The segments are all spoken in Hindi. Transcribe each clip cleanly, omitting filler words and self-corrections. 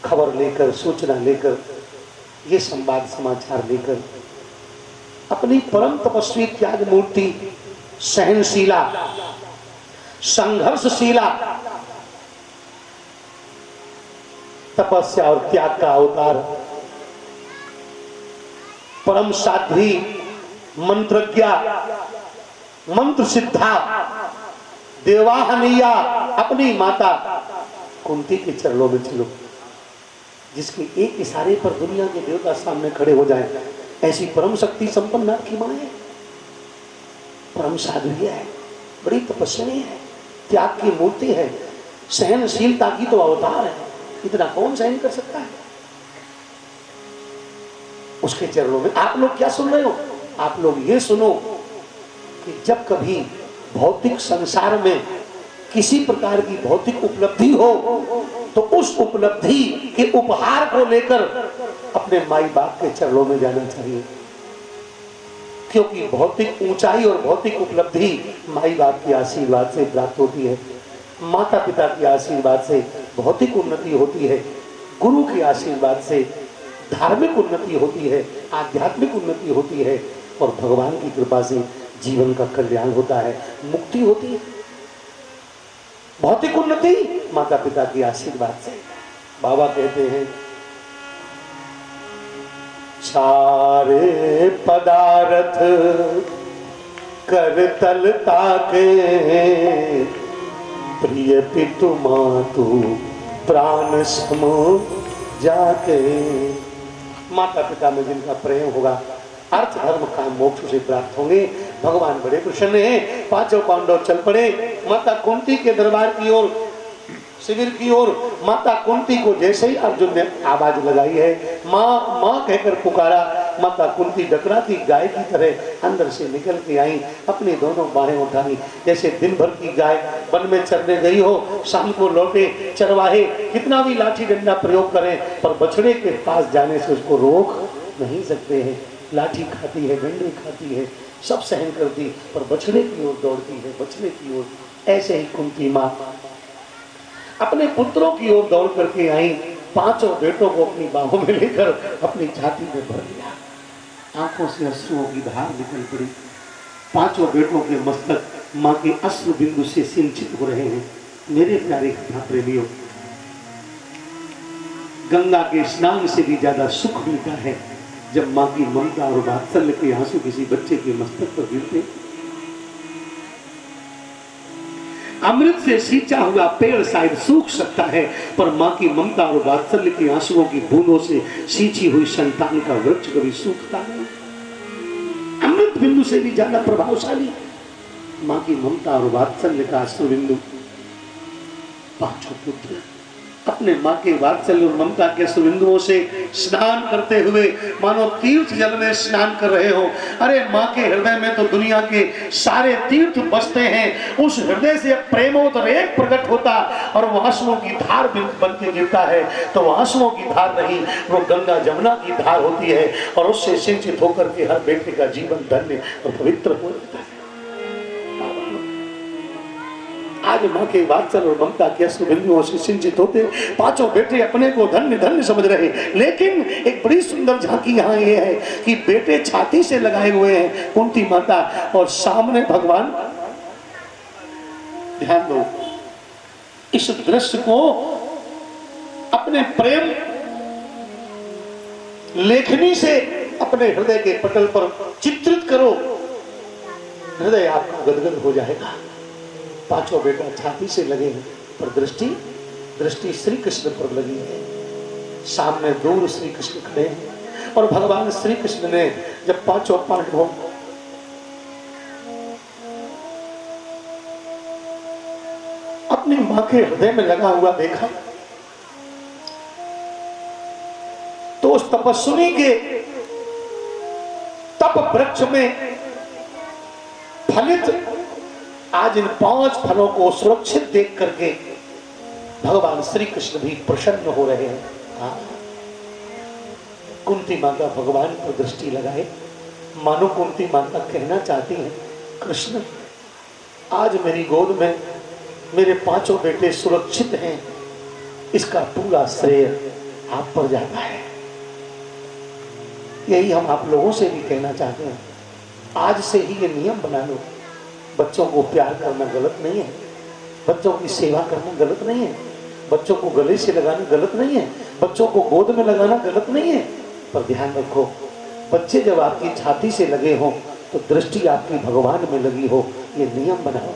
खबर लेकर, सूचना लेकर, ये संवाद समाचार लेकर अपनी परम तपस्वी त्याग मूर्ति, सहनशीला, संघर्षशीला, तपस्या और त्याग का अवतार, परम साध्वी, मंत्रज्ञा, मंत्र सिद्धा, देवाहनिया अपनी माता कुंती के चरणों में चलो, जिसके एक इशारे पर दुनिया के देवता सामने खड़े हो जाएं। ऐसी परम शक्ति संपन्न आपकी मां है, परम साध्वी है, बड़ी तपस्वी है, त्याग की मूर्ति है, सहनशीलता की तो अवतार है। इतना कौन सहन कर सकता है? उसके चरणों में आप लोग क्या सुन रहे हो? आप लोग ये सुनो कि जब कभी भौतिक संसार में किसी प्रकार की भौतिक उपलब्धि हो तो उस उपलब्धि के उपहार को लेकर अपने माई बाप के चरणों में जाना चाहिए, क्योंकि भौतिक ऊंचाई और भौतिक उपलब्धि माई बाप के आशीर्वाद से प्राप्त होती है। माता पिता के आशीर्वाद से भौतिक उन्नति होती है, गुरु के आशीर्वाद से धार्मिक उन्नति होती है, आध्यात्मिक उन्नति होती है, और भगवान की कृपा से जीवन का कल्याण होता है, मुक्ति होती है। भौतिक उन्नति माता पिता के आशीर्वाद से। बाबा कहते हैं, सारे पदार्थ करतल ताके, प्रिय पितु मातु प्राण सम जाके। माता पिता में जिनका प्रेम होगा, अर्थ धर्म काम मोक्ष से प्राप्त होंगे। भगवान बड़े प्रसन्न हैं। पांचों पांडव चल पड़े माता कुंती के दरबार की ओर, शिविर की ओर। माता कुंती को जैसे ही अर्जुन ने आवाज लगाई है, माँ माँ कहकर पुकारा, माता कुंती डकराती गाय की तरह अंदर से निकल के आई, अपनी दोनों बाहें उठाई, जैसे दिन भर की गाय वन में चरने गई हो, शाम को लौटे। चरवाहे कितना भी लाठी डंडा प्रयोग करें, पर बछड़े के पास जाने से उसको रोक नहीं सकते हैं। लाठी खाती है, डंडे खाती है, सब सहन करती, पर बछड़े की ओर दौड़ती है, बछड़े की ओर। ऐसे ही कुंती माँ अपने पुत्रों की ओर दौड़ करके आई, पांचों बेटों को अपनी बाहों में लेकर अपनी छाती में भर लिया। आंखों से अश्रुओं की धार निकल पड़ी। पांचों बेटों के मस्तक माँ के अश्रु बिंदु से सिंचित हो रहे हैं। मेरे प्यारे कथा प्रेमियों, गंगा के स्नान से भी ज्यादा सुख मिलता है जब माँ की ममता और वात्सल्य के आंसू किसी बच्चे के मस्तक पर गिरते। अमृत से सींचा हुआ पेड़ शायद सूख सकता है, पर माँ की ममता और वात्सल्य के आंसुओं की बूंदों से सींची हुई संतान का वृक्ष कभी सूखता नहीं। अमृत बिंदु से भी ज्यादा प्रभावशाली माँ की ममता और वात्सल्य का अश्रु बिंदु। पांचों पुत्र अपने माँ के वात्सल्य और ममता के सुबिंदुओं से स्नान करते हुए मानो तीर्थ जल में स्नान कर रहे हो। अरे माँ के हृदय में तो दुनिया के सारे तीर्थ बसते हैं। उस हृदय से प्रेमोद्रेक प्रकट होता और वो आंसुओं की धार बन के गिरता है, तो वो आंसुओं की धार नहीं, वो गंगा जमुना की धार होती है, और उससे सिंचित होकर के हर बेटे का जीवन धन्य और पवित्र हो जाता है। आज माँ के वात्सल्य और ममता के अश्रु बिंदुओं से सिंचित होते पांचों बेटे अपने को धन्य धन्य समझ रहे। लेकिन एक बड़ी सुंदर झांकी यहाँ ये है कि बेटे छाती से लगाए हुए हैं कुंती माता, और सामने भगवान। ध्यान दो, इस दृश्य को अपने प्रेम लेखनी से अपने हृदय के पटल पर चित्रित करो, हृदय आपका गदगद हो जाएगा। पांचों बेटा छाती से लगे हैं, पर दृष्टि श्री कृष्ण पर लगी है। सामने दूर श्री कृष्ण खड़े हैं, और भगवान श्री कृष्ण ने जब पांचों पांडवों अपनी मां के हृदय में लगा हुआ देखा, तो उस तपस्वी के तप वृक्ष में फलित आज इन 5 फलों को सुरक्षित देख करके भगवान श्री कृष्ण भी प्रसन्न हो रहे हैं। कुंती माता भगवान पर दृष्टि लगाए, मानो कुंती माता कहना चाहती हैं, कृष्ण आज मेरी गोद में मेरे 5 बेटे सुरक्षित हैं, इसका पूरा श्रेय आप पर जाता है। यही हम आप लोगों से भी कहना चाहते हैं, आज से ही ये नियम बना लो। बच्चों को प्यार करना गलत नहीं है, बच्चों की सेवा करना गलत नहीं है, बच्चों को गले से लगाना गलत नहीं है, बच्चों को गोद में लगाना गलत नहीं है। पर ध्यान रखो, बच्चे जब आपकी छाती से लगे हों तो दृष्टि आपकी भगवान में लगी हो, ये नियम बनाओ।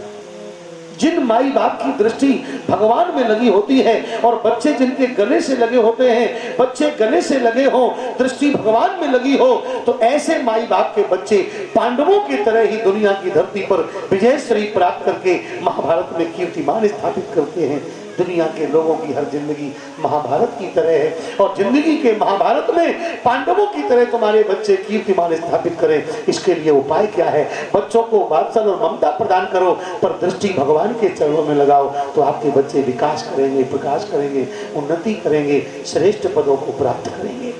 जिन माई बाप की दृष्टि भगवान में लगी होती है और बच्चे जिनके गले से लगे होते हैं, बच्चे गले से लगे हो, दृष्टि भगवान में लगी हो, तो ऐसे माई बाप के बच्चे पांडवों की तरह ही दुनिया की धरती पर विजय श्री प्राप्त करके महाभारत में कीर्तिमान स्थापित करते हैं। दुनिया के लोगों की हर जिंदगी महाभारत की तरह है और जिंदगी के महाभारत में पांडवों की तरह तुम्हारे बच्चे कीर्तिमान स्थापित करें। इसके लिए उपाय क्या है? बच्चों को वात्सल और ममता प्रदान करो, पर दृष्टि भगवान के चरणों में लगाओ, तो आपके बच्चे विकास करेंगे, प्रकाश करेंगे, उन्नति करेंगे, श्रेष्ठ पदों को प्राप्त करेंगे।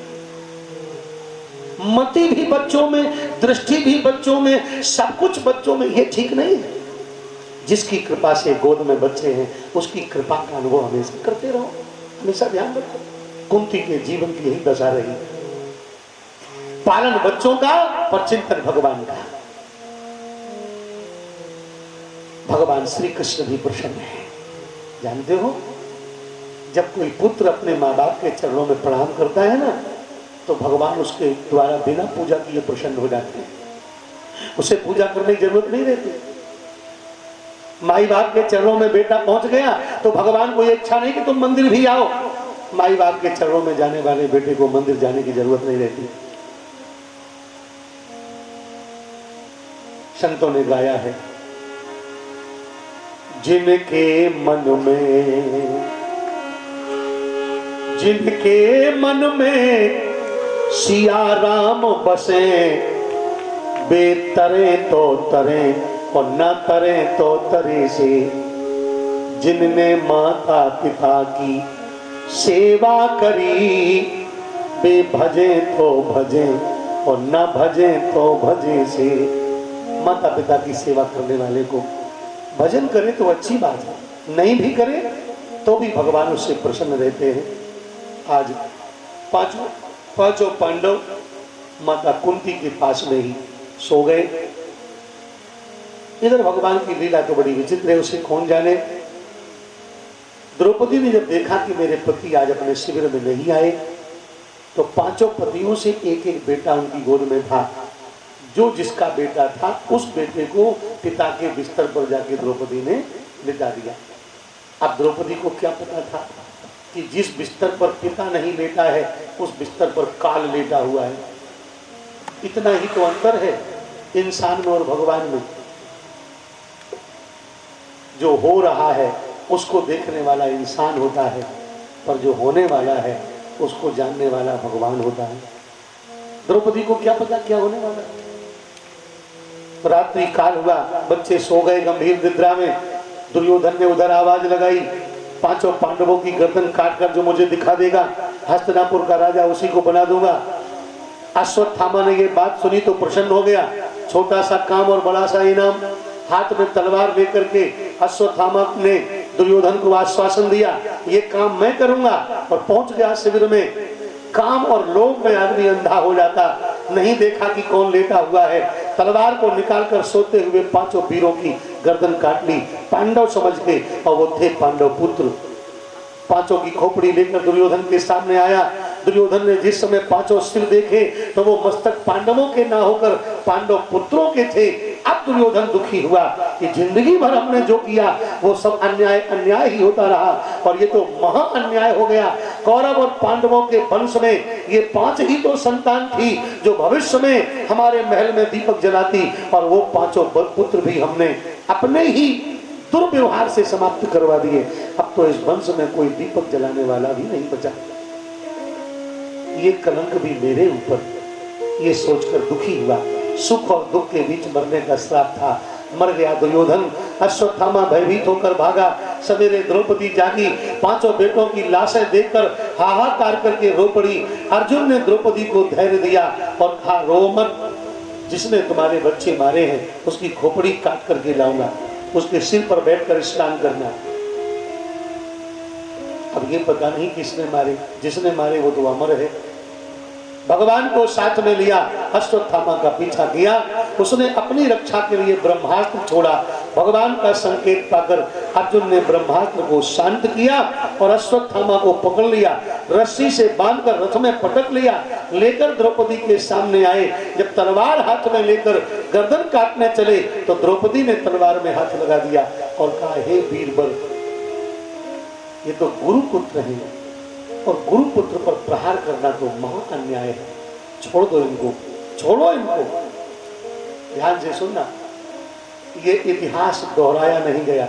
मति भी बच्चों में, दृष्टि भी बच्चों में, सब कुछ बच्चों में, ये ठीक नहीं है। जिसकी कृपा से गोद में बच्चे हैं, उसकी कृपा का अनुभव हमेशा करते रहो, हमेशा ध्यान रखो। कुंती के जीवन की यही दशा रही, पालन बच्चों का पर चिंतन भगवान का। भगवान श्री कृष्ण भी प्रसन्न है। जानते हो, जब कोई पुत्र अपने माँ बाप के चरणों में प्रणाम करता है ना, तो भगवान उसके द्वारा बिना पूजा किए प्रसन्न हो जाते हैं। उसे पूजा करने की जरूरत नहीं रहती। माई बाप के चरणों में बेटा पहुंच गया तो भगवान को इच्छा नहीं कि तुम मंदिर भी आओ। माई बाप के चरणों में जाने वाले बेटे को मंदिर जाने की जरूरत नहीं रहती। संतों ने गाया है, जिनके मन में सिया राम बसे, बेतरे तो तरे और न तरे तो तरे से। जिनने माता पिता की सेवा करी, बे भजे तो भजे और न भजे तो भजे से। माता पिता की सेवा करने वाले को भजन करे तो अच्छी बात है, नहीं भी करे तो भी भगवान उससे प्रसन्न रहते हैं। आज पांचों पांडव माता कुंती के पास में ही सो गए। इधर भगवान की लीला तो बड़ी विचित्र है, उसे कौन जाने। द्रौपदी ने जब देखा कि मेरे पति आज अपने शिविर में नहीं आए, तो पांचों पतियों से एक एक बेटा उनकी गोद में था। जो जिसका बेटा था उस बेटे को पिता के बिस्तर पर जाके द्रौपदी ने लिटा दिया। अब द्रौपदी को क्या पता था कि जिस बिस्तर पर पिता नहीं लेटा है उस बिस्तर पर काल लेटा हुआ है। इतना ही तो अंतर है इंसान में और भगवान में। जो हो रहा है उसको देखने वाला इंसान होता है, पर जो होने वाला है उसको जानने वाला भगवान होता है। द्रौपदी को क्या पता क्या होने वाला है। रात्रि काल हुआ, बच्चे सो गए गंभीर निद्रा में। दुर्योधन ने उधर आवाज लगाई, पांचों पांडवों की गर्दन काटकर जो मुझे दिखा देगा, हस्तिनापुर का राजा उसी को बना दूंगा। अश्वत्थामा ने ये बात सुनी तो प्रसन्न हो गया। छोटा सा काम और बड़ा सा इनाम। हाथ में तलवार लेकर के अश्वत्थामा ने दुर्योधन को आश्वासन दिया, ये काम मैं करूंगा, और पहुंच गया शिविर में। काम और लोभ में आदमी अंधा हो जाता, नहीं देखा कि कौन लेटा हुआ है। तलवार को निकालकर सोते हुए पांचों वीरों की गर्दन काट ली, पांडव समझ के, और वो थे पांडव पुत्र। पांचों की खोपड़ी लेकर दुर्योधन के सामने आया। दुर्योधन ने जिस समय पांचों सिर देखे तो वो मस्तक पांडवों के ना होकर पांडव पुत्रों के थे। अब दुर्योधन दुखी हुआ कि जिंदगी भर हमने जो किया वो सब अन्याय ही होता रहा, और ये तो महा अन्याय हो गया। कौरव और पांडवों के वंश में ये 5 ही तो संतान थी जो भविष्य में हमारे महल में दीपक जलाती, और वो पांचों पुत्र भी हमने अपने ही दुर्व्यवहार से समाप्त करवा दिए। अब तो इस वंश में कोई दीपक जलाने वाला भी नहीं बचा। ये कलंक भी मेरे ऊपर, ये सोचकर दुखी हुआ। सुख और दुख के बीच मरने का श्राप था, मर गया दुर्योधन। अश्वत्थामा भयभीत होकर भागा। सवेरे द्रौपदी जागी, पांचों बेटों की लाशें देखकर हाहाकार करके रो पड़ी। अर्जुन ने द्रौपदी को धैर्य दिया और कहा, रो मत, जिसने तुम्हारे बच्चे मारे हैं उसकी खोपड़ी काट करके लाऊंगा, उसके सिर पर बैठकर स्नान करना। अब ये पता नहीं किसने मारे, जिसने मारे वो तो अमर है। भगवान को साथ में लिया, अश्वत्थामा का पीछा किया, उसने अपनी रक्षा के लिए ब्रह्मास्त्र छोड़ा। भगवान का संकेत पाकर अर्जुन ने ब्रह्मास्त्र को शांत किया और अश्वत्थामा को पकड़ लिया, रस्सी से बांधकर रथ में पटक लिया, लेकर द्रौपदी के सामने आए। जब तलवार हाथ में लेकर गर्दन काटने चले तो द्रौपदी ने तलवार में हाथ लगा दिया और कहा, हे वीरवर, ये तो गुरुपुत्र हैं और गुरुपुत्र पर प्रहार करना तो महा अन्याय है, छोड़ दो इनको, छोड़ो इनको। ध्यान से सुनना, ये इतिहास दोहराया नहीं गया।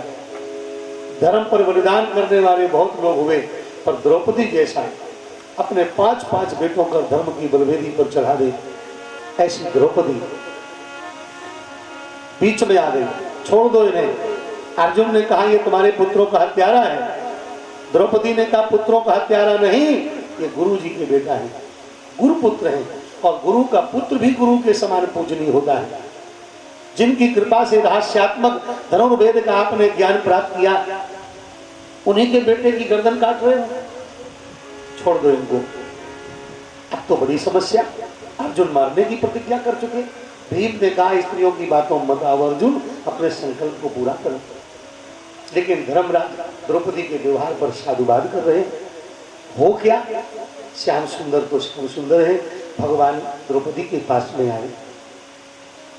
धर्म पर बलिदान करने वाले बहुत लोग हुए, पर द्रौपदी जैसा अपने 5-5 बेटों का धर्म की बलवेदी पर चढ़ा दे, ऐसी द्रौपदी बीच में आ गई, छोड़ दो इन्हें। अर्जुन ने कहा, ये तुम्हारे पुत्रों का हत्यारा है। द्रौपदी ने कहा, पुत्रों का हत्यारा नहीं, ये गुरु जी के बेटा है, गुरुपुत्र है, और गुरु का पुत्र भी गुरु के समान पूजनीय होता है। जिनकी कृपा से रहस्यात्मक धनुर्वेद का आपने ज्ञान प्राप्त किया, उन्हीं के बेटे की गर्दन काट रहे हो, छोड़ दो इनको। अब तो बड़ी समस्या, अर्जुन मारने की प्रतिज्ञा कर चुके। भीम ने कहा, स्त्रियों की बातों मत आओ अर्जुन, अपने संकल्प को पूरा करो। लेकिन धर्मराज द्रौपदी के व्यवहार पर साधुवाद कर रहे। हो क्या, श्याम सुंदर तो श्याम सुंदर है। भगवान द्रौपदी के पास में आए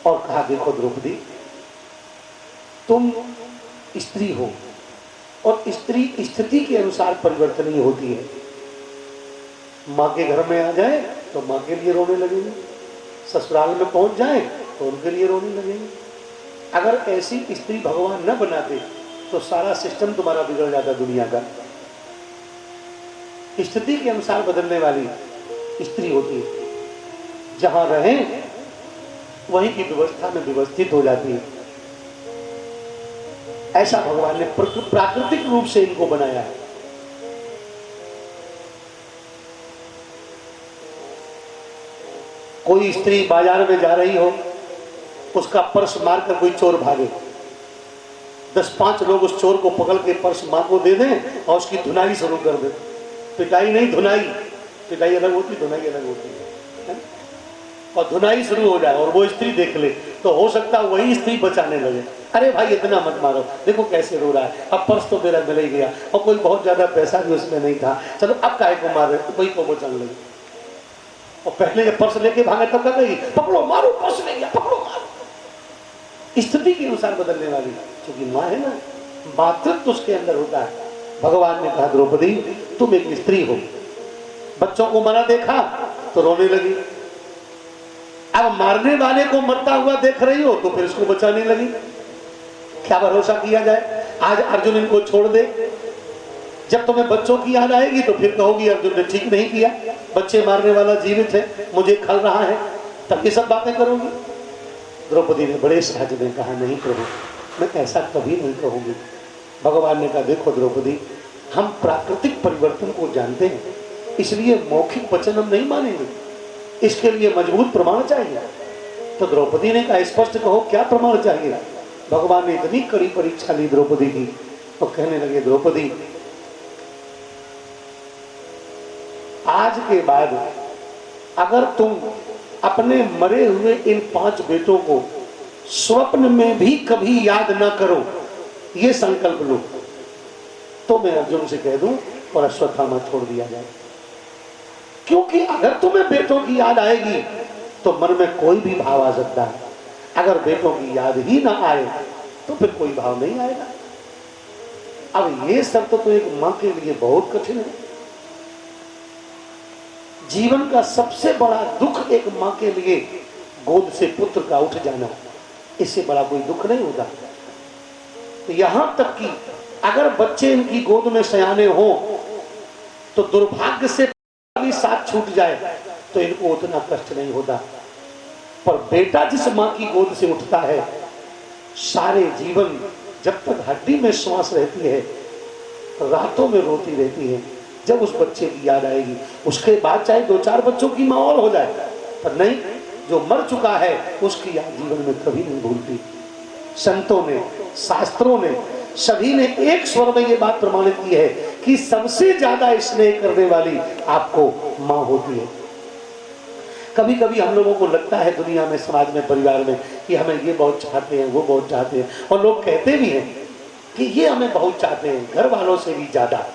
और कहा, देखो द्रौपदी, तुम स्त्री हो और स्त्री स्थिति के अनुसार परिवर्तनीय होती है। माँ के घर में आ जाए तो माँ के लिए रोने लगेंगे, ससुराल में पहुंच जाए तो उनके लिए रोने लगेंगे। अगर ऐसी स्त्री भगवान न बनाते तो सारा सिस्टम तुम्हारा बिगड़ जाता दुनिया का। स्थिति के अनुसार बदलने वाली स्त्री होती है, जहां रहें वहीं की व्यवस्था में व्यवस्थित हो जाती है। ऐसा भगवान ने प्राकृतिक रूप से इनको बनाया है। कोई स्त्री बाजार में जा रही हो, उसका पर्स मारकर कोई चोर भागे, 10-5 लोग उस चोर को पकड़ के पर्स मां को दे दें और उसकी धुनाई शुरू कर दें। पिटाई नहीं, धुनाई। पिटाई अलग होती, धुनाई अलग होती है। और धुनाई शुरू हो जाए और वो स्त्री देख ले तो हो सकता है वही स्त्री बचाने लगे, अरे भाई इतना मत मारो, देखो कैसे रो रहा है, अब पर्स तो मेरा मिल ही गया और कोई बहुत ज्यादा पैसा भी उसमें नहीं था, चलो अब काहे को मारे, वही को बचाने लगे। और पहले जब पर्स लेके भागे तब क्या कही, पकड़ो मारो, पर्स ले गया, पकड़ो मारो। स्थिति के अनुसार बदलने वाली, क्योंकि माँ है ना, मातृत्व उसके अंदर होता है। भगवान ने कहा, द्रौपदी तुम एक स्त्री हो, बच्चों को मरा देखा तो रोने लगी, अब मारने वाले को मरता हुआ देख रही हो तो फिर इसको बचाने लगी। क्या भरोसा किया जाए, आज अर्जुन इनको छोड़ दे, जब तुम्हें बच्चों की याद आएगी तो फिर कहोगी अर्जुन ने ठीक नहीं किया, बच्चे मारने वाला जीवित है, मुझे खल रहा है, तब ये सब बातें करोगी। द्रौपदी ने बड़े सहज में कहा, नहीं प्रभु, मैं ऐसा कभी नहीं कहूंगी। भगवान ने कहा, देखो द्रौपदी, हम प्राकृतिक परिवर्तन को जानते हैं, इसलिए मौखिक वचन हम नहीं मानेंगे, इसके लिए मजबूत प्रमाण चाहिए। तो द्रौपदी ने कहा, स्पष्ट कहो क्या प्रमाण चाहिए। भगवान ने इतनी कड़ी परीक्षा ली द्रौपदी की तो कहने लगे, द्रौपदी आज के बाद अगर तुम अपने मरे हुए इन 5 बेटों को स्वप्न में भी कभी याद ना करो, ये संकल्प लो, तो मैं अर्जुन से कह दूं और अश्वत्थामा छोड़ दिया जाए। क्योंकि अगर तुम्हें बेटों की याद आएगी तो मन में कोई भी भाव आ सकता है, अगर बेटों की याद ही ना आए तो फिर कोई भाव नहीं आएगा। अब ये शर्त तो एक मां के लिए बहुत कठिन है। जीवन का सबसे बड़ा दुख एक मां के लिए गोद से पुत्र का उठ जाना, इससे बड़ा कोई दुख नहीं होता। तो यहां तक कि अगर बच्चे इनकी गोद में सयाने हो तो दुर्भाग्य से भी साथ छूट जाए तो इनको उतना कष्ट नहीं होता, पर बेटा जिस मां की गोद से उठता है, सारे जीवन जब तक हड्डी में श्वास रहती है, रातों में रोती रहती है। जब उस बच्चे की याद आएगी, उसके बाद चाहे 2-4 बच्चों की माँ और हो जाए, पर नहीं, जो मर चुका है उसकी याद जीवन में कभी नहीं भूलती। संतों ने, शास्त्रों ने, सभी ने एक स्वर में ये बात प्रमाणित की है कि सबसे ज्यादा स्नेह करने वाली आपको माँ होती है। कभी कभी हम लोगों को लगता है दुनिया में, समाज में, परिवार में कि हमें ये बहुत चाहते हैं, वो बहुत चाहते हैं, और लोग कहते भी हैं कि ये हमें बहुत चाहते हैं, घर वालों से भी ज्यादा।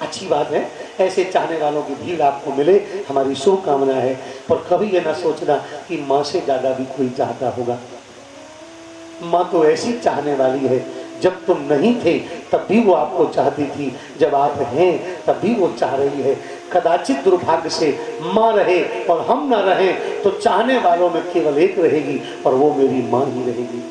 अच्छी बात है, ऐसे चाहने वालों की भीड़ आपको मिले, हमारी शुभकामना है। पर कभी ये ना सोचना कि माँ से ज्यादा भी कोई चाहता होगा। माँ तो ऐसी चाहने वाली है, जब तुम नहीं थे तब भी वो आपको चाहती थी, जब आप हैं तब भी वो चाह रही है। कदाचित दुर्भाग्य से माँ रहे और हम ना रहे तो चाहने वालों में केवल एक रहेगी, और वो मेरी माँ ही रहेगी।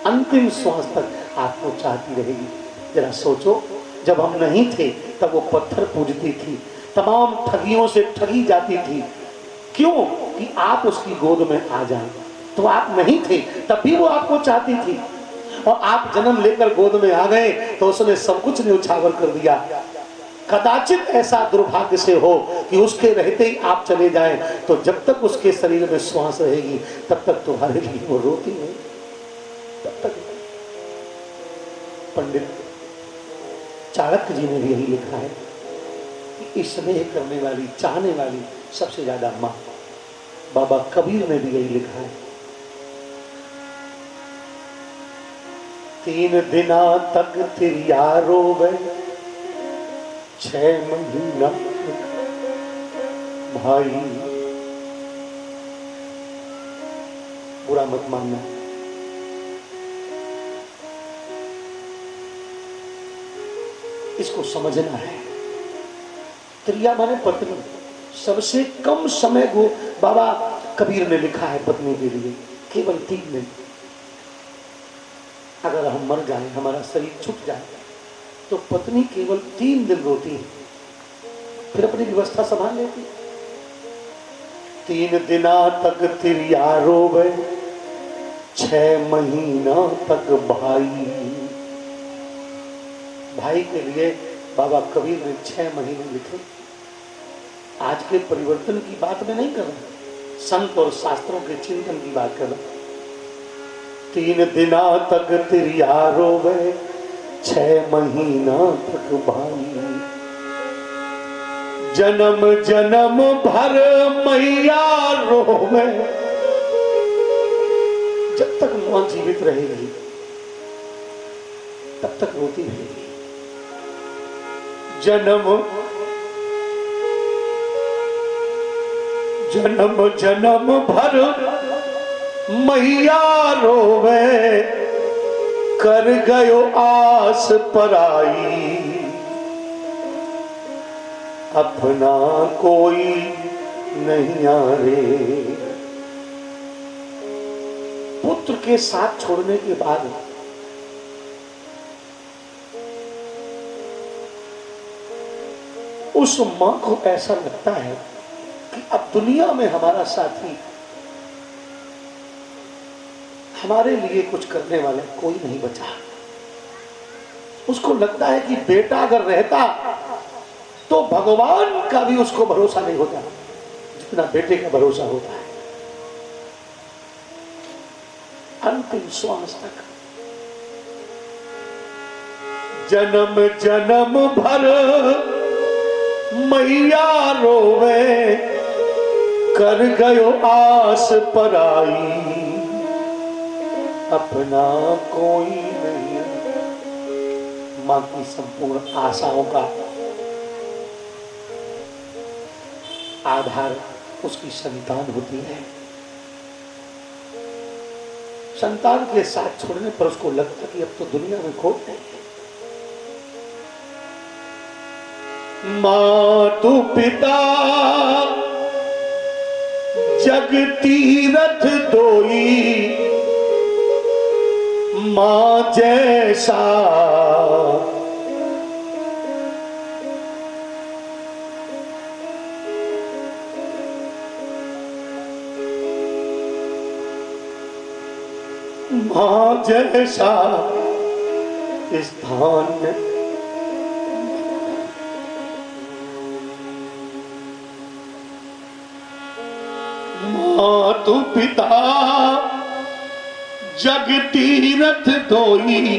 अंतिम श्वास तक आपको चाहती रहेगी। जरा सोचो, जब हम नहीं थे तब वो पत्थर पूजती थी, तमाम ठगियों से ठगी जाती थी, क्यों? कि आप उसकी गोद में आ जाएं। तो आप नहीं थे तब भी वो आपको चाहती थी, और आप जन्म लेकर गोद में आ गए तो उसने सब कुछ न्यौछावर कर दिया। कदाचित ऐसा दुर्भाग्य से हो कि उसके रहते ही आप चले जाएं, तो जब तक उसके शरीर में श्वास रहेगी तब तक तुम्हारे लिए वो रोती नहीं, तब तक। पंडित चाणक्य जी ने भी यही लिखा है कि स्नेह करने वाली, चाहने वाली सबसे ज्यादा माँ। बाबा कबीर ने भी यही लिखा है, 3 दिना तक तिरिया रोवे, 6 महीना भाई। बुरा मत मानना, इसको समझना है। त्रिया माने पत्नी, सबसे कम समय को बाबा कबीर ने लिखा है पत्नी के लिए, केवल 3 दिन। अगर हम मर जाए, हमारा शरीर छूट जाए, तो पत्नी केवल 3 दिन रोती है, फिर अपनी व्यवस्था संभाल लेती। 3 दिना तक तिरिया रोवे, 6 महीना तक भाई। भाई के लिए बाबा कबीर ने 6 महीने लिखे। आज के परिवर्तन की बात में नहीं कर रहा, संत और शास्त्रों के चिंतन की बात कर रहा। 3 दिना तक तिरिया रोवे, 6 महीना तक भाई। जन्म जन्म भर मैया रोवे, जब तक मां जीवित रहेगी तब तक रोती रहेगी। जन्म जन्म जन्म भर मैया रोवे, कर गयो आस पराई। अपना कोई नहीं आरे। पुत्र के साथ छोड़ने के बाद उस मां को ऐसा लगता है कि अब दुनिया में हमारा साथी, हमारे लिए कुछ करने वाला कोई नहीं बचा। उसको लगता है कि बेटा अगर रहता तो भगवान का भी उसको भरोसा नहीं होता जितना बेटे का भरोसा होता है। अंतिम श्वास तक जन्म जन्म भर मैया रोवे, कर गयो आस पराई। अपना कोई नहीं। मां की संपूर्ण आशाओं का आधार उसकी संतान होती है। संतान के साथ छोड़ने पर उसको लगता कि अब तो दुनिया में खोट नहीं है। मातु पिता जग तीरथ दोई, मां जैसा मां जैसा स्थान में मातु पिता जग तीरथ दोई,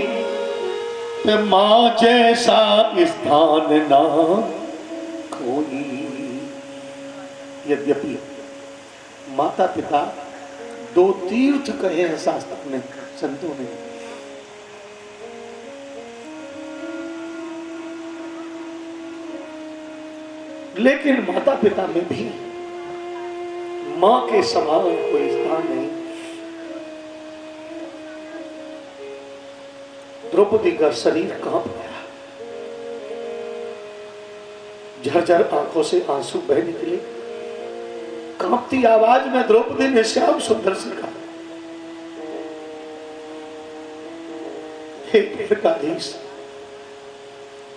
पे माँ जैसा स्थान ना कोई। यद्यपि माता पिता दो तीर्थ कहे हैं शास्त्र में, संतों ने, लेकिन माता पिता में भी मां के समान कोई स्थान नहीं। द्रौपदी का शरीर कांप गया, झरझर आंखों से आंसू बह निकले। कांपती आवाज में द्रौपदी ने श्याम सुंदर से कहा, हे द्वारकाधीश,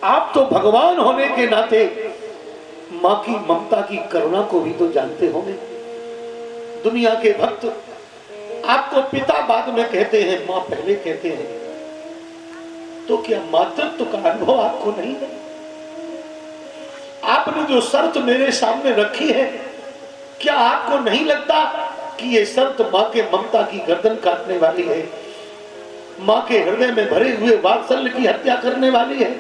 आप तो भगवान होने के नाते मां की ममता की करुणा को भी तो जानते होंगे। दुनिया के भक्त आपको पिता बाद में कहते हैं, मां पहले कहते हैं, तो क्या मातृत्व का अनुभव आपको नहीं है? आपने जो शर्त मेरे सामने रखी है, क्या आपको नहीं लगता कि ये शर्त मां के ममता की गर्दन काटने वाली है, मां के हृदय में भरे हुए वात्सल्य की हत्या करने वाली है?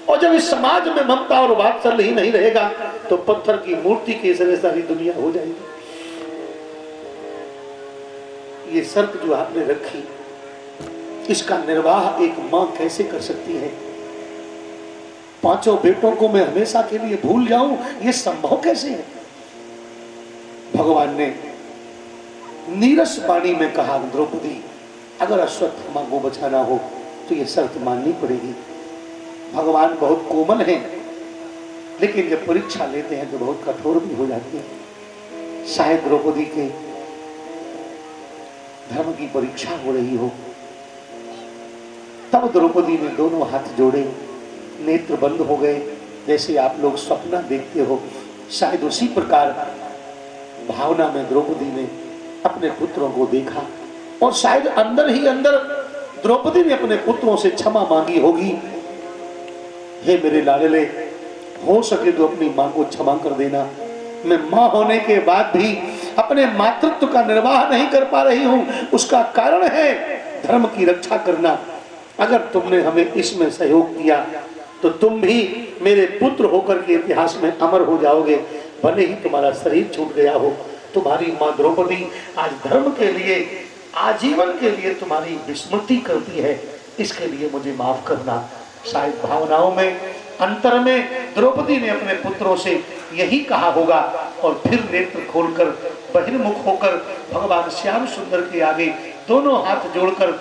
और जब इस समाज में ममता और वात्सल्य ही नहीं रहेगा तो पत्थर की मूर्ति के जरिए सारी दुनिया हो जाएगी। ये शर्त जो आपने रखी, इसका निर्वाह एक मां कैसे कर सकती है? पांचों बेटों को मैं हमेशा के लिए भूल जाऊं, ये संभव कैसे है? भगवान ने नीरस वाणी में कहा, द्रौपदी, अगर अश्वत्थामा को बचाना हो तो ये शर्त माननी पड़ेगी। भगवान बहुत कोमल हैं, लेकिन जब परीक्षा लेते हैं तो बहुत कठोर भी हो जाती है। शायद द्रौपदी के धर्म की परीक्षा हो रही हो। तब द्रौपदी ने दोनों हाथ जोड़े, नेत्र बंद हो गए, जैसे आप लोग स्वप्न देखते हो। शायद उसी प्रकार भावना में द्रौपदी ने अपने पुत्रों को देखा, और शायद अंदर ही अंदर द्रौपदी ने अपने पुत्रों से क्षमा मांगी होगी। हे मेरे लाडले, हो सके तो अपनी मां को क्षमा कर देना। मैं मां होने के बाद भी अपने मातृत्व का निर्वाह नहीं कर पा रही हूं, उसका कारण है धर्म की रक्षा करना। अगर तुमने हमें इसमें सहयोग किया तो तुम भी मेरे पुत्र होकर के इतिहास में अमर हो जाओगे। भले ही तुम्हारा शरीर छूट गया हो, तुम्हारी मां द्रौपदी आज धर्म के लिए, आजीवन के लिए तुम्हारी विस्मृति करती है, इसके लिए मुझे माफ करना। शायद भावनाओं में, अंतर में द्रौपदी ने अपने पुत्रों से यही कहा होगा, और फिर नेत्र खोलकर बहिर्मुख होकर भगवान श्याम सुंदर के आगे दोनों हाथ जोड़कर,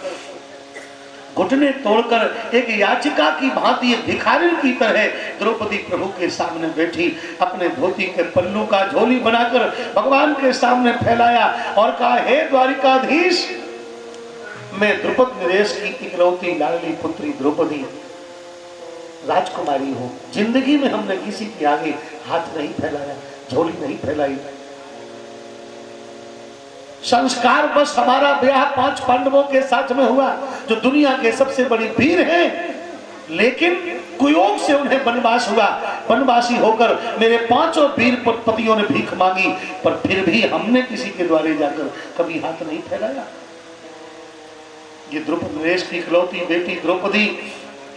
घुटने तोड़कर एक याचिका की भांति, एक भिखारी की तरह द्रौपदी प्रभु के सामने बैठी, अपने धोती के पल्लू का झोली बनाकर भगवान के सामने फैलाया और कहा, हे द्वारिकाधीश, मैं द्रुपद नरेश की इकलौती लाडली पुत्री द्रौपदी राजकुमारी हूं। जिंदगी में हमने किसी के आगे हाथ नहीं फैलाया, झोली नहीं फैलाई। संस्कार बस हमारा ब्याह 5 पांडवों के साथ में हुआ, जो दुनिया के सबसे बड़ी वीर हैं, लेकिन कुयोग से उन्हें वनवास हुआ। वनवासी होकर मेरे 5 वीर पतियों ने भीख मांगी, पर फिर भी हमने किसी के द्वारे जाकर कभी हाथ नहीं फैलाया। ये द्रुपद नरेश की इकलौती बेटी द्रौपदी,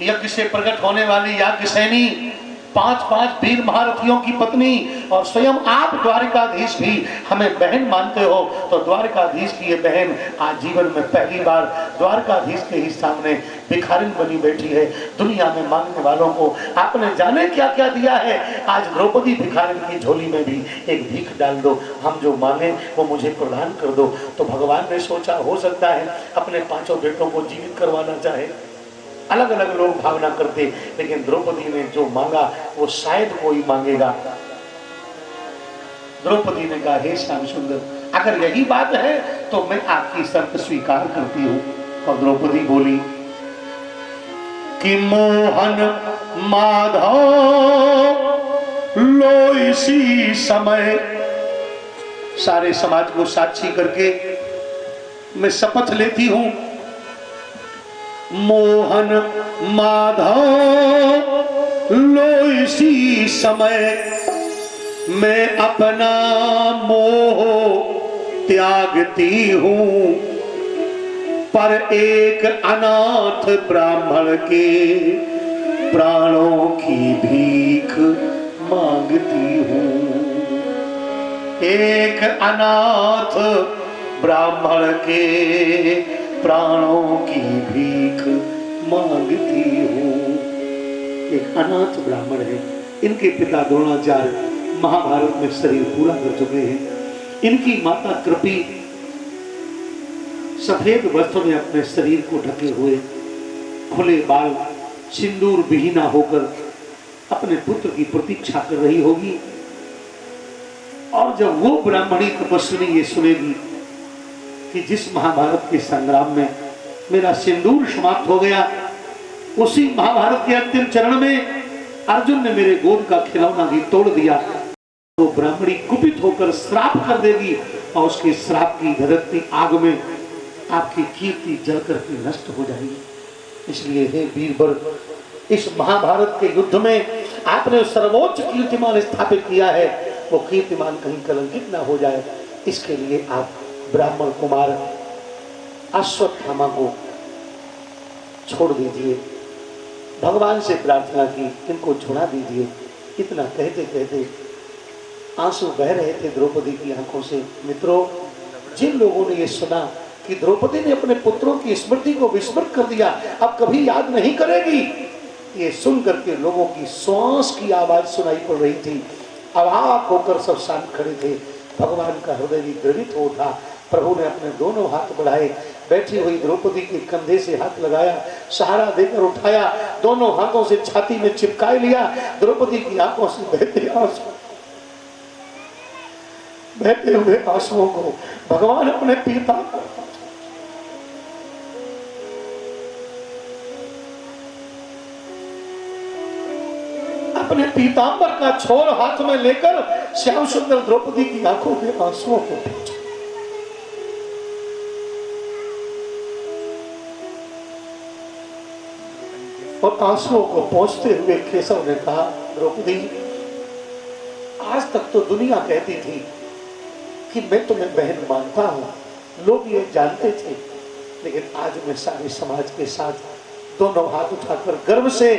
यज्ञ से प्रकट होने वाली याज्ञसेनी, 5 वीर महारथियों की पत्नी, और स्वयं आप द्वारिकाधीश भी हमें बहन मानते हो, तो द्वारिकाधीश की ये बहन आज जीवन में पहली बार द्वारिकाधीश के ही सामने भिखारिन बनी बैठी है। दुनिया में मांगने वालों को आपने जाने क्या क्या दिया है, आज द्रौपदी भिखारिन की झोली में भी एक भीख डाल दो, हम जो मांगे वो मुझे प्रदान कर दो। तो भगवान ने सोचा, हो सकता है अपने 5 बेटों को जीवित करवाना चाहे। अलग अलग लोग भावना करते, लेकिन द्रौपदी ने जो मांगा वो शायद कोई मांगेगा। द्रौपदी ने कहा, हे श्याम सुंदर, अगर यही बात है तो मैं आपकी शर्त स्वीकार करती हूँ। और द्रौपदी बोली कि मोहन माधव लो इसी समय, सारे समाज को साक्षी करके मैं शपथ लेती हूं, मोहन माधव लो इसी समय मैं अपना मोह त्यागती हूं। पर एक अनाथ ब्राह्मण के प्राणों की भीख मांगती हूँ। एक अनाथ ब्राह्मण के प्राणों की भीख मांगती हूँ। एक अनाथ ब्राह्मण है, इनके पिता द्रोणाचार्य महाभारत में शरीर पूरा कर चुके हैं। इनकी माता कृपी सफेद वस्त्र में अपने शरीर को ढके हुए, खुले बाल, सिंदूर विहीना होकर अपने पुत्र की प्रतीक्षा कर रही होगी। और जब वो ब्राह्मणी तपस्विनी ये सुनेगी कि जिस महाभारत के संग्राम में मेरा सिंदूर समाप्त हो गया, उसी महाभारत के अंतिम चरण में अर्जुन ने मेरे गोद का खिलौना भी तोड़ दिया, तो ब्राह्मणी कुपित होकर श्राप कर देगी और उसके श्राप की धधकती आग में आपकी कीर्ति जलकर के नष्ट हो जाएगी। इसलिए हे वीरवर, इस महाभारत के युद्ध में आपने सर्वोच्च कीर्तिमान स्थापित किया है, वो कीर्तिमान कहीं कलंकित ना हो जाए, इसके लिए आप ब्राह्मण कुमार अश्वत्थामा को छोड़ दीजिए। भगवान से प्रार्थना की, इनको छुड़ा दीजिए। इतना कहते कहते आंसू बह रहे थे द्रौपदी की आंखों से। मित्रों, जिन लोगों ने ये सुना कि द्रौपदी ने अपने पुत्रों की स्मृति को विस्मृत कर दिया, अब कभी याद नहीं करेगी, ये सुन करके लोगों की श्वास की आवाज सुनाई पड़ रही थी। अवाक होकर सब शांत खड़े थे। भगवान का हृदय भी द्रवित हो उठा। प्रभु ने अपने दोनों हाथ बढ़ाए, बैठी हुई द्रौपदी के कंधे से हाथ लगाया, सहारा देकर उठाया, दोनों हाथों से छाती में चिपकाए लिया। द्रौपदी की आंखों से बहते हुए आंसुओं को भगवान अपने पिता अपने पीतांबर का छोर हाथ में लेकर श्याम सुंदर द्रौपदी की आंखों के आंसुओं को पहुंचा। और आंसुओं को पहुंचते हुए केशव ने कहा, द्रौपदी, आज तक तो दुनिया कहती थी कि मैं तुम्हें बहन मानता हूं, लोग ये जानते थे, लेकिन आज मैं सारे समाज के साथ दोनों हाथ उठाकर गर्व से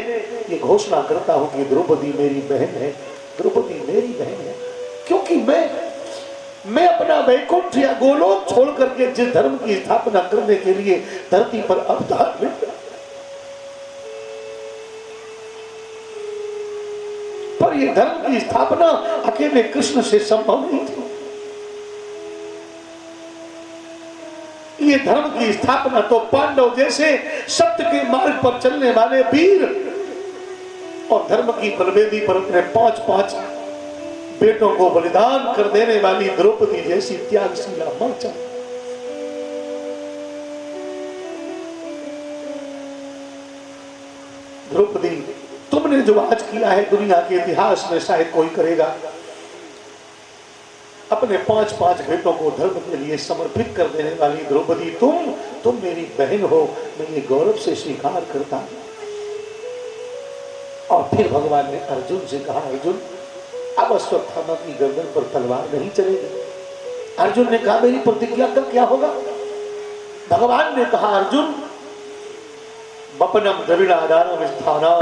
ये घोषणा करता हूं कि द्रौपदी मेरी बहन है, द्रौपदी मेरी बहन है। क्योंकि मैं अपना वैकुंठ या गोलोक छोड़ करके जिस धर्म की स्थापना करने के लिए धरती पर अवतार लेता, पर ये धर्म की स्थापना अकेले कृष्ण से संभव नहीं थी। ये धर्म की स्थापना तो पांडव जैसे सत्य के मार्ग पर चलने वाले वीर और धर्म की बलवेदी पर अपने 5-5 बेटों को बलिदान कर देने वाली द्रौपदी जैसी त्यागशीला मां चाहिए। द्रौपदी, तुमने जो आज किया है दुनिया के इतिहास में शायद कोई करेगा। अपने 5-5 बेटों को धर्म के लिए समर्पित कर देने वाली द्रौपदी, तुम मेरी बहन हो, मैं ये गौरव से स्वीकार करता हूं। और फिर भगवान ने अर्जुन से कहा, अर्जुन, अब अश्वत्थामा की गर्दन पर तलवार नहीं चलेगी। अर्जुन ने कहा, मेरी प्रतिज्ञा का क्या होगा? भगवान ने कहा, अर्जुन, वपनम द्रविणादानम स्थाना